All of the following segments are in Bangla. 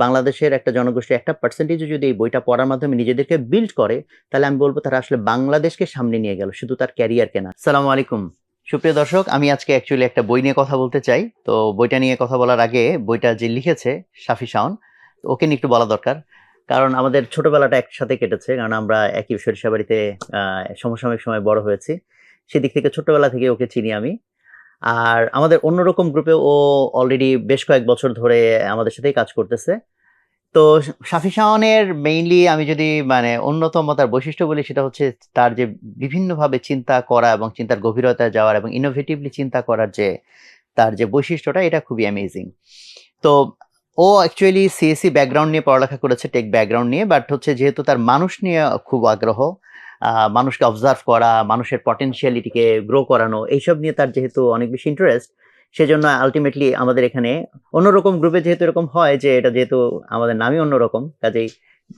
বাংলাদেশের একটা জনগোষ্ঠীর একটা পার্সেন্টেজও যদি এই বইটা পড়ার মাধ্যমে নিজেদেরকে বিল্ড করে, তাহলে আমি বলব তারা আসলে বাংলাদেশকে সামনে নিয়ে গেল, শুধু তার ক্যারিয়ারকে না। আসসালামু আলাইকুম সুপ্রিয় দর্শক, আমি আজকে অ্যাকচুয়ালি একটা বই নিয়ে কথা বলতে চাই। তো বইটা নিয়ে কথা বলার আগে, বইটা যে লিখেছে শাফি শাওন, ওকে নিয়ে একটু বলা দরকার। কারণ আমাদের ছোটবেলাটা একসাথে কেটেছে, কারণ আমরা একই সরিষাবাড়িতে সমসাময়িক সময় বড় হয়েছি। সেদিক থেকে ছোটবেলা থেকে ওকে চিনি আমি। আর আমাদের অন্যরকম গ্রুপে ও অলরেডি বেশ কয়েক বছর ধরে আমাদের সাথেই কাজ করতেছে। তো শাফি শাওনের মেইনলি আমি যদি অন্যতম তার বৈশিষ্ট্য বলি, সেটা হচ্ছে তার যে বিভিন্নভাবে চিন্তা করা এবং চিন্তার গভীরতায় যাওয়ার এবং ইনোভেটিভলি চিন্তা করার যে তার যে বৈশিষ্ট্যটা, এটা খুবই অ্যামেজিং। তো ও অ্যাকচুয়ালি সিএসসি ব্যাকগ্রাউন্ড নিয়ে পড়ালেখা করেছে, টেক ব্যাকগ্রাউন্ড নিয়ে, বাট হচ্ছে যেহেতু তার মানুষ নিয়ে খুব আগ্রহ, মানুষকে অবজার্ভ করা, মানুষের পটেনশিয়ালিটিকে গ্রো করানো, এইসব নিয়ে তার যেহেতু অনেক বেশি ইন্টারেস্ট, সেজন্য আলটিমেটলি আমাদের এখানে অন্যরকম গ্রুপে যেহেতু এরকম হয় যে এটা যেহেতু আমাদের নামই অন্যরকম, কাজেই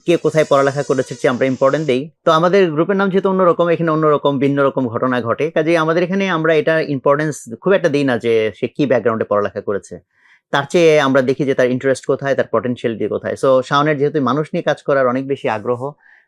কে কোথায় পড়ালেখা করেছে যে আমরা ইম্পর্টেন্ট দেই। তো আমাদের গ্রুপের নাম যেহেতু অন্যরকম, এখানে অন্যরকম ভিন্ন রকম ঘটনা ঘটে, কাজেই আমাদের এখানে আমরা এটা ইম্পর্টেন্স খুব একটা দিই না যে সে কি ব্যাকগ্রাউন্ডে পড়ালেখা করেছে। তার চেয়ে আমরা দেখি যে তার ইন্টারেস্ট কোথায়, তার পটেনশিয়ালিটি কোথায়। সো শাওনের যেহেতু মানুষ নিয়ে কাজ করার অনেক বেশি আগ্রহ,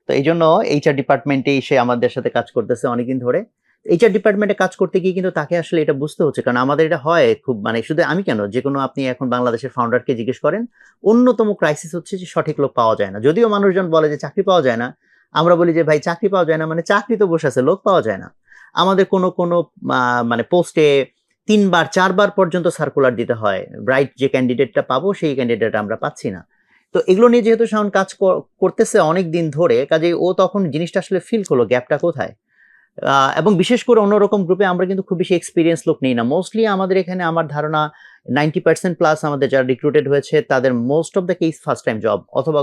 তো এই জন্য এইচআর ডিপার্টমেন্টেই সে আমাদের সাথে কাজ করতেছে অনেকদিন ধরে। এইচআর ডিপার্টমেন্টে কাজ করতে গিয়ে কিন্তু তাকে আসলে এটা বুঝতে হচ্ছে, কারণ আমাদের এটা হয় খুব, শুধু আমি কেন, যে কোনো আপনি এখন বাংলাদেশের ফাউন্ডারকে জিজ্ঞেস করেন, অন্যতম ক্রাইসিস হচ্ছে যে সঠিক লোক পাওয়া যায় না। যদিও মানুষজন বলে যে চাকরি পাওয়া যায় না, আমরা বলি যে ভাই চাকরি পাওয়া যায় না মানে চাকরি তো বসে আছে, লোক পাওয়া যায় না। আমাদের কোনো কোনো পোস্টে 3 বার 4 বার পর্যন্ত সার্কুলার দিতে হয়, রাইট যে ক্যান্ডিডেটটা পাবো সেই ক্যান্ডিডেট আমরা পাচ্ছি না। তো এগুলো নিয়ে যেহেতু শাওন কাজ করতেছে অনেক দিন ধরে, কাজেই ও তখন জিনিসটা আসলে ফিল করলো গ্যাপটা কোথায়। এবং বিশেষ করে অন্যরকম গ্রুপে আমরা কিন্তু খুব বেশি এক্সপিরিয়েন্স লোক নেই না। মোস্টলি আমাদের এখানে আমার ধারণা 90% প্লাস আমাদের যারা রিক্রুটেড হয়েছে তাদের most of the case first time job, অথবা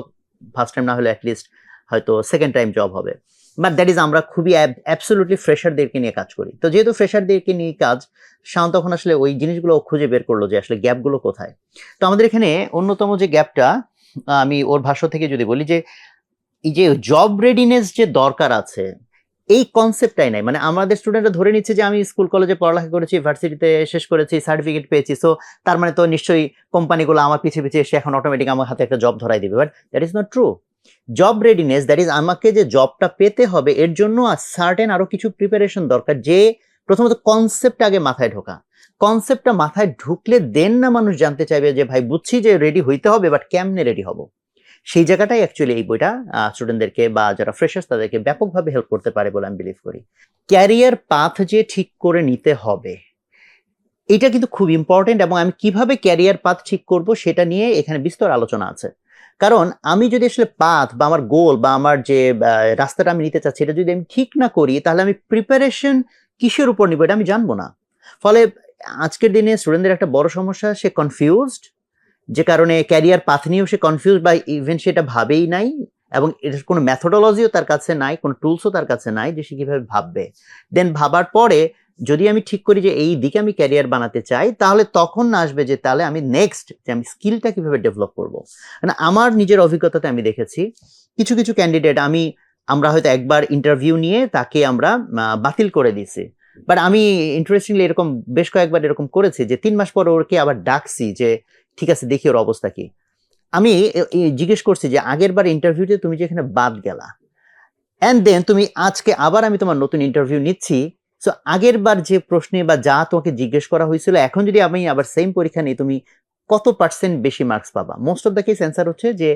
ফার্স্ট টাইম না হলে অ্যাটলিস্ট হয়তো সেকেন্ড টাইম জব হবে। বাট দ্যাট ইজ আমরা খুবই অ্যাবসলিউটলি ফ্রেশারদেরকে নিয়ে কাজ করি। তো যেহেতু ফ্রেশারদেরকে নিয়ে কাজ, শাওন তখন আসলে ওই জিনিসগুলো খুঁজে বের করলো যে আসলে গ্যাপগুলো কোথায়। তো আমাদের এখানে অন্যতম যে গ্যাপটা, আমি ওর ভাষ্য থেকে যদি বলি যে এই যে জব রেডিনেস যে দরকার আছে, এই কনসেপ্টটাই নাই। আমাদের স্টুডেন্টরা ধরে নিচ্ছে যে আমি স্কুল কলেজে পড়ালেখা করেছি, ভার্সিটিতে শেষ করেছি, সার্টিফিকেট পেয়েছি, সো তার মানে তো নিশ্চয়ই কোম্পানিগুলো আমার পিছিয়ে পিছিয়ে এসে এখন অটোমেটিক আমার হাতে একটা জব ধরাই দিবে। But that is not true. Job readiness, that is আমাকে যে জবটা পেতে হবে এর জন্য সার্টেন আরো কিছু প্রিপারেশন দরকার। যে প্রথমত কনসেপ্ট আগে মাথায় ঢোকা, কনসেপ্টটা মাথায় ঢুকলে দেন না মানুষ জানতে চাইবে যে ভাই বুঝছি যে রেডি হইতে হবে, বাট কেমনে রেডি হব। সেই জায়গাটাই অ্যাকচুয়ালি এই বইটা স্টুডেন্টদেরকে বা যারা ফ্রেশার্স তাদেরকে ব্যাপকভাবে হেল্প করতে পারে বলে আমি বিলিভ করি। ক্যারিয়ার পাথ যে ঠিক করে নিতে হবে, এটা কিন্তু খুব ইম্পর্টেন্ট, এবং আমি কিভাবে ক্যারিয়ার পাথ ঠিক করব সেটা নিয়ে এখানে বিস্তর আলোচনা আছে। কারণ আমি যদি আসলে পাথ বা আমার গোল বা আমার যে রাস্তাটা আমি নিতে চাচ্ছি, এটা যদি আমি ঠিক না করি, তাহলে আমি প্রিপারেশন কিসের উপর নিব এটা আমি জানবো না। ফলে আজকের দিনে স্টুডেন্টদের একটা বড় সমস্যা, সে কনফিউজড, যে কারণে ক্যারিয়ার পাথ নিয়েও সে কনফিউজ বা ইভেন সেটা ভাবেই নাই, এবং এটার কোনো মেথোডোলজিও তার কাছে নাই, কোনো টুলসও তার কাছে নাই যে সে কিভাবে ভাববে। দেন ভাবার পরে যদি আমি ঠিক করি যে এই দিকে আমি ক্যারিয়ার বানাতে চাই, তাহলে তখন না আসবে যে তাহলে আমি নেক্সট যে আমি স্কিলটা কিভাবে ডেভেলপ করবো। আমার নিজের অভিজ্ঞতাতে আমি দেখেছি কিছু কিছু ক্যান্ডিডেট আমরা হয়তো একবার ইন্টারভিউ নিয়ে তাকে আমরা বাতিল করে দিয়েছি, বাট আমি ইন্টারেস্টিংলি এরকম বেশ কয়েকবার এরকম করেছি যে 3 মাস পর ওরকে আবার ডাকছি যে ঠিক আছে দেখি ওর অবস্থা কি। আমি জিজ্ঞেস করছি যে আগের বার ইন্টারভিউতে তুমি যেখানে বাদ গেলা, এন্ড দেন তুমি আজকে আবার আমি তোমার নতুন ইন্টারভিউ নিচ্ছি, সো আগের বার যে প্রশ্নে বা যা তোমাকে জিজ্ঞেস করা হয়েছিল, এখন যদি আমি আবার সেম পরীক্ষা নিই, তুমি কত পার্সেন্ট বেশি মার্কস পাবা? Most of the case answer হচ্ছে যে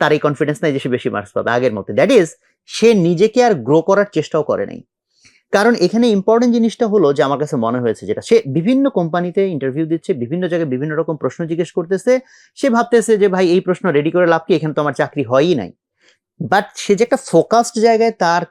তার এই কনফিডেন্স নাই যে সে বেশি মার্কস পাবে আগের মতো। দ্যাট ইজ সে নিজেকে আর গ্রো করার চেষ্টাও করে নাই। কারণ এখানে ইম্পর্টেন্ট জিনিসটা হলো যে আমার কাছে মনে হয়েছে, যেটা সে বিভিন্ন কোম্পানিতে ইন্টারভিউ দিচ্ছে, বিভিন্ন জায়গায় বিভিন্ন রকম প্রশ্ন জিজ্ঞেস করতেছে, সে ভাবতেছে যে ভাই এই প্রশ্ন রেডি করে লাভ কি, এখানে তো আমার চাকরি হয়ই নাই। বাট সে যে একটা ফোকাসড জায়গায় তার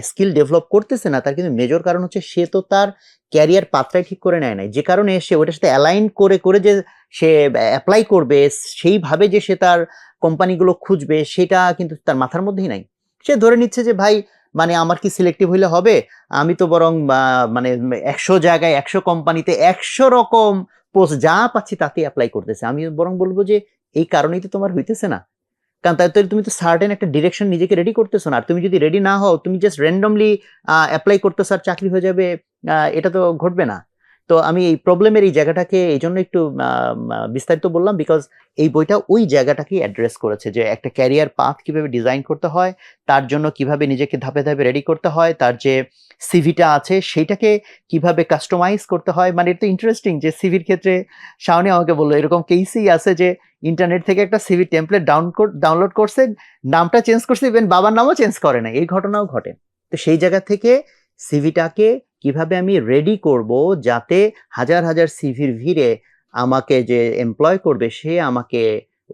স্কিল ডেভেলপ করতেছে না, তার কিন্তু মেজর কারণ হচ্ছে সে তো তার ক্যারিয়ার পাথটাই ঠিক করে নেয় নাই, যে কারণে সে ওটার সাথে অ্যালাইন করে করে যে সে অ্যাপ্লাই করবে, সেইভাবে যে সে তার কোম্পানিগুলো খুঁজবে, সেটা কিন্তু তার মাথার মধ্যেই নাই। সে ধরে নিচ্ছে যে ভাই আমার কি সিলেক্টিভ হইলে হবে, আমি তো বরং 100 জায়গায় 100 কোম্পানিতে 100 রকম পোস্ট যা পাচ্ছি তাতেই অ্যাপ্লাই করতেছে। আমি বরং বলবো যে এই কারণেই তো তোমার হইতেছে না, কারণ তাই তো তুমি তো সার্টেন একটা ডিরেকশন নিজেকে রেডি করতেছো না। আর তুমি যদি রেডি না হও, তুমি জাস্ট র্যান্ডমলি অ্যাপ্লাই করতেছো আর চাকরি হয়ে যাবে, এটা তো ঘটবে না। তো আমি এই প্রবলেমের এই জায়গাটাকে এই জন্য একটু বিস্তারিত বললাম, বিকজ এই বইটা ওই জায়গাটাকেই অ্যাড্রেস করেছে যে একটা ক্যারিয়ার পাথ কিভাবে ডিজাইন করতে হয়, তার জন্য কিভাবে নিজেকে ধাপে ধাপে রেডি করতে হয়, তার যে সিভিটা আছে সেইটাকে কিভাবে কাস্টমাইজ করতে হয়। মানে এটা তো ইন্টারেস্টিং যে সিভির ক্ষেত্রে শাওনি আমাকে বললো এরকম কেসই আছে যে ইন্টারনেট থেকে একটা সিভি টেমপ্লেট ডাউনলোড করছে, নামটা চেঞ্জ করছে, ইভেন বাবার নামও চেঞ্জ করে না, এই ঘটনাও ঘটে। তো সেই জায়গা থেকে সিভিটাকে কিভাবে আমি রেডি করব যাতে হাজার হাজার সিভির ভিড়ে আমাকে যে এমপ্লয় করবে সে আমাকে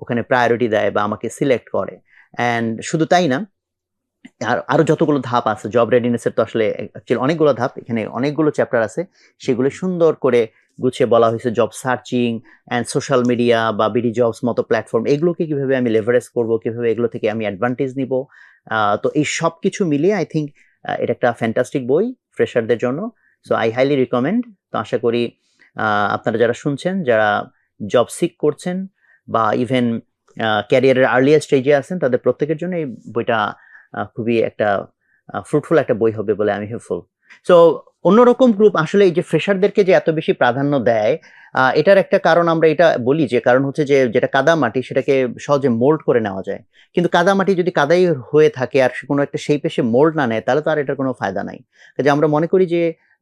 ওখানে প্রায়োরিটি দেয় বা আমাকে সিলেক্ট করে। অ্যান্ড শুধু তাই না, আরো যতগুলো ধাপ আছে জব রেডিনেসের, তো আসলে অ্যাকচুয়ালি অনেকগুলো ধাপ, এখানে অনেকগুলো চ্যাপ্টার আছে, সেগুলো সুন্দর করে গুছিয়ে বলা হয়েছে। Job searching and social media বা বিডি জবস মতো প্ল্যাটফর্ম, এগুলোকে কিভাবে আমি লেভারেজ করব, কিভাবে এগুলো থেকে আমি অ্যাডভান্টেজ নিব। তো এই সব কিছু মিলিয়ে আই থিঙ্ক এটা একটা ফ্যান্টাস্টিক বই ফ্রেশারদের জন্য। So I highly recommend. তো আশা করি আপনারা যারা শুনছেন, যারা জব সিক করছেন বা ইভেন ক্যারিয়ারের আর্লিয়ার স্টেজে আছেন, তাদের প্রত্যেকের জন্য এই বইটা খুবই একটা ফ্রুটফুল একটা বই হবে বলে আমি হোপফুল। সো অন্যরকম গ্রুপ আসলে এই যে ফ্রেশারদেরকে যে এত বেশি প্রাধান্য দেয়, এটার একটা কারণ আমরা এটা বলি যে কারণ হচ্ছে যে যেটা কাদা মাটি সেটাকে সহজে মোল্ড করে নেওয়া যায়, কিন্তু কাদা মাটি যদি কাদাই হয়ে থাকে আর কোনো একটা শেপে সে মোল্ড না নেয় তাহলে তো আর এটার কোনো ফায়দা নাই। কাজে আমরা মনে করি যে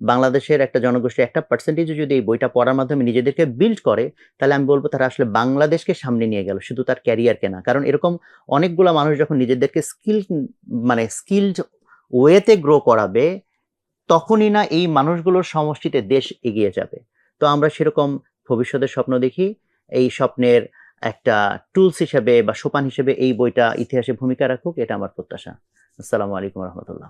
বাংলাদেশের একটা জনগোষ্ঠীর একটা পার্সেন্টেজও যদি এই বইটা পড়ার মাধ্যমে নিজেদেরকে বিল্ড করে, তাহলে আমি বলবো তারা আসলে বাংলাদেশকে সামনে নিয়ে গেল, শুধু তার ক্যারিয়ারকে না। কারণ এরকম অনেকগুলো মানুষ যখন নিজেদেরকে স্কিলড ওয়েতে গ্রো করাবে, তখনই না এই মানুষগুলোর সমষ্টিতে দেশ এগিয়ে যাবে। তো আমরা সেরকম ভবিষ্যতের স্বপ্ন দেখি। এই স্বপ্নের একটা টুলস হিসেবে বা সোপান হিসেবে এই বইটা ইতিহাসে ভূমিকা রাখুক, এটা আমার প্রত্যাশা। আসসালামু আলাইকুম রহমতুল্লাহ।